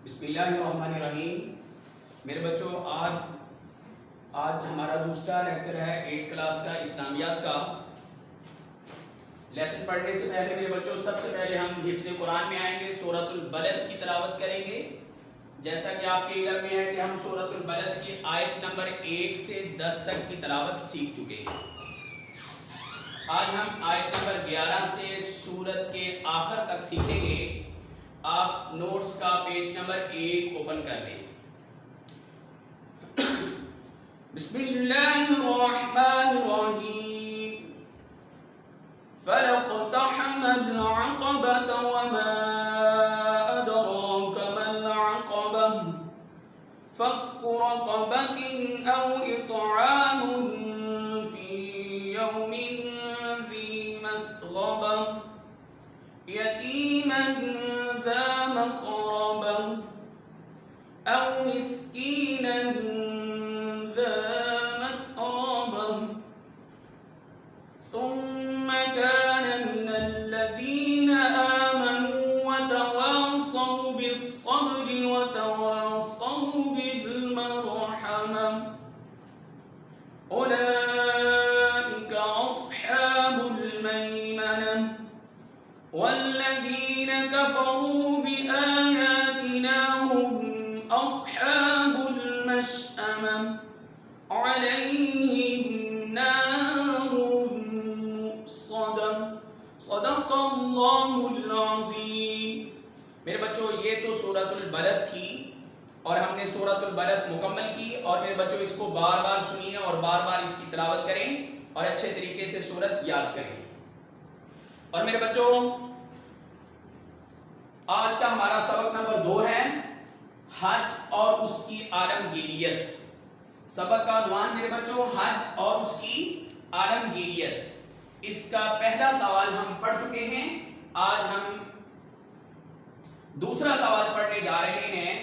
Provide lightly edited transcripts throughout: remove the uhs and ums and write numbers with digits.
بسم اللہ الرحمن الرحیم۔ میرے بچوں، آج ہمارا دوسرا لیکچر ہے 8 کلاس کا اسلامیات کا۔ لیسن پڑھنے سے پہلے میرے بچوں سب سے پہلے ہم حفظ قرآن میں آئیں گے، سورۃ البلد کی تلاوت کریں گے۔ جیسا کہ آپ کے علم میں ہے کہ ہم سورۃ البلد کی آیت نمبر 1 سے 10 تک کی تلاوت سیکھ چکے ہیں۔ آج ہم آیت نمبر 11 سے سورت کے آخر تک سیکھیں گے۔ آپ نوٹس کا پیج نمبر 1 اوپن کر لیں۔ بسم اللہ الرحمن الرحیم۔ فَلَاقْتَحَمَ الْعَقَبَةَ وَمَا أَدْرَاكَ مَا الْعَقَبَةُ فَكُّ رَقَبَةٍ أَوْ إِطْعَامٌ فِي يَوْمٍ ذِي مَسْغَبَةٍ يَتِيمًا ذَا مَقْرَبَةٍ أَوْ مِسْكِينًا ذَا مَتْرَبَةٍ ثُمَّ كَانَ مِنَ الَّذِينَ آمَنُوا وَتَوَاصَوْا بِالصَّبْرِ وَتَوَاصَوْا بِالْمَرْحَمَةِ أُولَئِكَ أَصْحَابُ الْمَيْمَنَةِ وَالَّذِينَ كَفَرُوا بِآيَاتِنَا هُمْ أَصْحَابُ الْمَشْأَمَةِ عَلَيْهِمْ نَارٌ مُؤْصَدَةٌ صدق اللہ العظیم۔ میرے بچوں، یہ تو سورۃ البلد تھی اور ہم نے سورۃ البلد مکمل کی، اور میرے بچوں اس کو بار بار سنیے اور بار بار اس کی تلاوت کریں اور اچھے طریقے سے سورت یاد کریں۔ اور میرے بچوں، آج کا ہمارا سبق نمبر 2 ہے حج اور اس کی عالمگیریت۔ سبق کا عنوان میرے بچوں حج اور اس کی عالمگیریت۔ اس کا پہلا سوال ہم پڑھ چکے ہیں، آج ہم دوسرا سوال پڑھنے جا رہے ہیں۔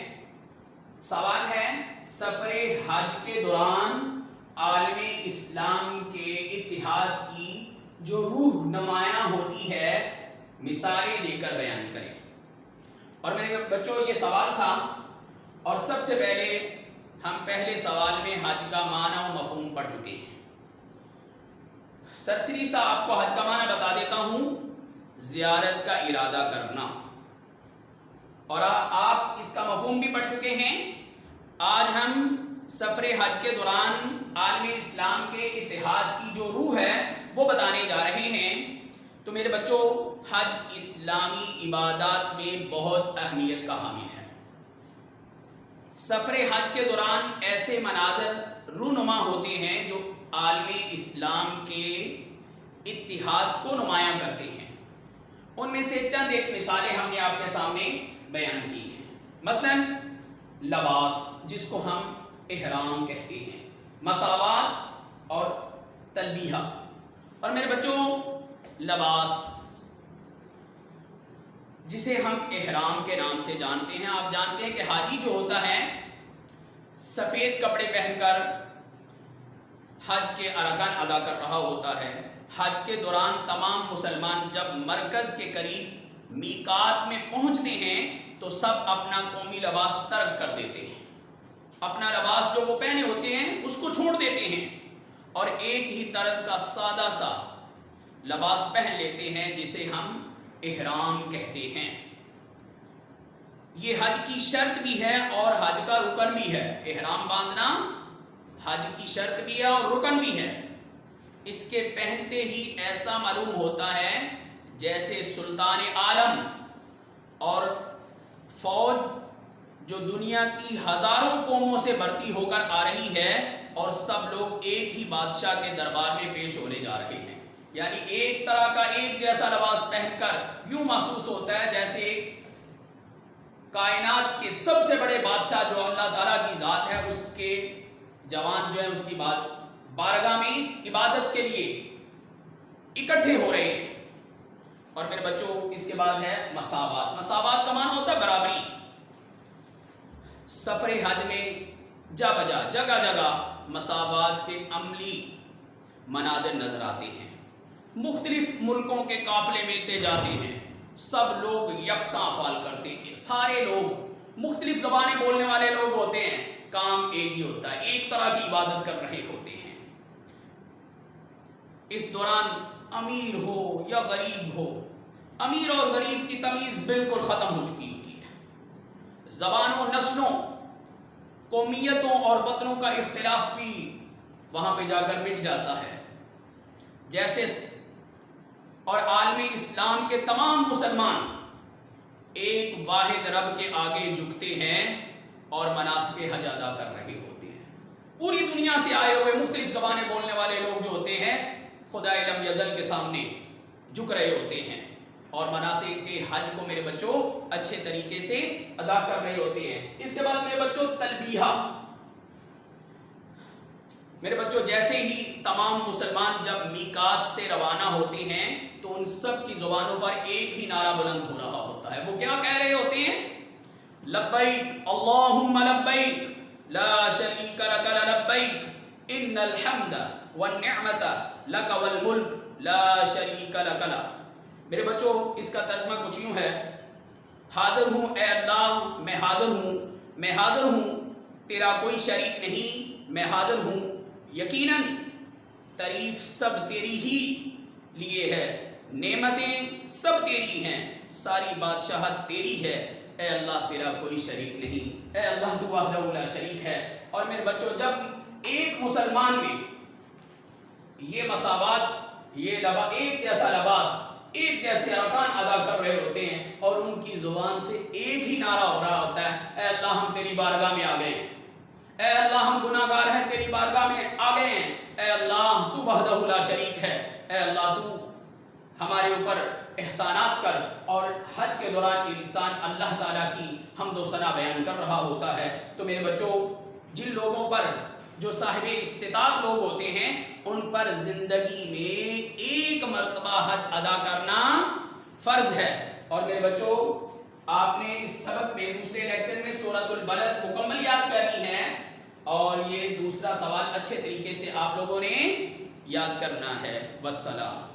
سوال ہے سفر حج کے دوران عالم اسلام کے اتحاد کی جو روح نمایاں ہوتی ہے، مثالیں دے کر بیان کریں۔ اور میرے بچوں یہ سوال تھا، اور سب سے پہلے ہم پہلے سوال میں حج کا معنی و مفہوم پڑھ چکے ہیں۔ سرسری سا آپ کو حج کا معنی بتا دیتا ہوں، زیارت کا ارادہ کرنا، اور آپ اس کا مفہوم بھی پڑھ چکے ہیں۔ آج ہم سفر حج کے دوران عالم اسلام کے اتحاد کی جو روح ہے وہ بتانے جا رہے ہیں۔ تو میرے بچوں، حج اسلامی عبادات میں بہت اہمیت کا حامل ہے۔ سفر حج کے دوران ایسے مناظر رونما ہوتے ہیں جو عالم اسلام کے اتحاد کو نمایاں کرتے ہیں۔ ان میں سے چند ایک مثالیں ہم نے آپ کے سامنے بیان کی ہیں۔ مثلا لباس، جس کو ہم احرام کہتے ہیں، مساوات اور تلبیہ۔ اور میرے بچوں، لباس جسے ہم احرام کے نام سے جانتے ہیں، آپ جانتے ہیں کہ حاجی جو ہوتا ہے سفید کپڑے پہن کر حج کے ارکان ادا کر رہا ہوتا ہے۔ حج کے دوران تمام مسلمان جب مرکز کے قریب میقات میں پہنچتے ہیں تو سب اپنا قومی لباس ترک کر دیتے ہیں، اپنا لباس جو وہ پہنے ہوتے ہیں اس کو چھوڑ دیتے ہیں، اور ایک ہی طرز کا سادہ سا لباس پہن لیتے ہیں جسے ہم احرام کہتے ہیں۔ یہ حج کی شرط بھی ہے اور حج کا رکن بھی ہے۔ احرام باندھنا حج کی شرط بھی ہے اور رکن بھی ہے۔ اس کے پہنتے ہی ایسا معلوم ہوتا ہے جیسے سلطان عالم اور فوج جو دنیا کی ہزاروں قوموں سے بھرتی ہو کر آ رہی ہے، اور سب لوگ ایک ہی بادشاہ کے دربار میں پیش ہونے جا رہے ہیں۔ یعنی ایک طرح کا ایک جیسا لباس پہن کر یوں محسوس ہوتا ہے جیسے کائنات کے سب سے بڑے بادشاہ جو اللہ تعالیٰ کی ذات ہے، اس کے جوان جو ہے اس کی بارگاہ میں عبادت کے لیے اکٹھے ہو رہے ہیں۔ اور میرے بچوں، اس کے بعد ہے مساوات۔ مساوات کا معنی ہوتا ہے برابری۔ سفر حج میں جگہ جگہ مساوات کے عملی مناظر نظر آتے ہیں۔ مختلف ملکوں کے قافلے ملتے جاتے ہیں، سب لوگ یکساں افعال کرتے ہیں، سارے لوگ مختلف زبانیں بولنے والے لوگ ہوتے ہیں، کام ایک ہی ہوتا ہے، ایک طرح کی عبادت کر رہے ہوتے ہیں۔ اس دوران امیر ہو یا غریب ہو، امیر اور غریب کی تمیز بالکل ختم ہو چکی ہوتی ہے۔ زبانوں، نسلوں، قومیتوں اور وطنوں کا اختلاف بھی وہاں پہ جا کر مٹ جاتا ہے۔ جیسے اور عالم اسلام کے تمام مسلمان ایک واحد رب کے آگے جھکتے ہیں اور مناسک حج ادا کر رہے ہوتے ہیں۔ پوری دنیا سے آئے ہوئے مختلف زبانیں بولنے والے لوگ جو ہوتے ہیں خدا لم یزل کے سامنے جھک رہے ہوتے ہیں اور مناسک کے حج کو میرے بچوں اچھے طریقے سے ادا کر رہے ہوتے ہیں۔ اس کے بعد میرے بچوں تلبیہ، میرے بچوں جیسے ہی تمام مسلمان جب میقات سے روانہ ہوتے ہیں تو ان سب کی زبانوں پر ایک ہی نعرہ بلند ہو رہا ہوتا ہے۔ وہ کیا کہہ رہے ہوتے ہیں؟ لبیک اللہم لبیک لا شریک لک لبیک ان الحمد والنعمت لک والملک لا شریک لک۔ میرے بچوں اس کا ترجمہ کچھ یوں ہے، حاضر ہوں اے اللہ، میں حاضر ہوں، میں حاضر ہوں، تیرا کوئی شریک نہیں، میں حاضر ہوں، یقیناً تعریف سب تیری ہی لیے ہے، نعمتیں سب تیری ہیں، ساری بادشاہت تیری ہے، اے اللہ تیرا کوئی شریک نہیں، اے اللہ تو وحدہ لا شریک ہے۔ اور میرے بچوں جب ایک مسلمان میں یہ مساوات، یہ ایک جیسا لباس، ایک جیسے ارکان ادا کر رہے ہوتے ہیں اور ان کی زبان سے ایک ہی نعرہ ہو رہا ہوتا ہے، اے اللہ ہم تیری بارگاہ میں آ گئے ہیں، اے اللہ ہم گناہ گار ہیں، تیری بارگاہ میں آ گئے ہیں، اے اللہ تو وحدہ لا شریک ہے، اے اللہ تو ہمارے اوپر احسانات کر۔ اور حج کے دوران انسان اللہ تعالیٰ کی حمد و ثنا بیان کر رہا ہوتا ہے۔ تو میرے بچوں جن لوگوں پر، جو صاحب استطاعت لوگ ہوتے ہیں، ان پر زندگی میں ایک مرتبہ حج ادا کرنا فرض ہے۔ اور میرے بچوں آپ نے اس سبق میں دوسرے لیکچر میں سورۃ البلد مکمل یاد کرنی ہے اور یہ دوسرا سوال اچھے طریقے سے آپ لوگوں نے یاد کرنا ہے۔ والسلام۔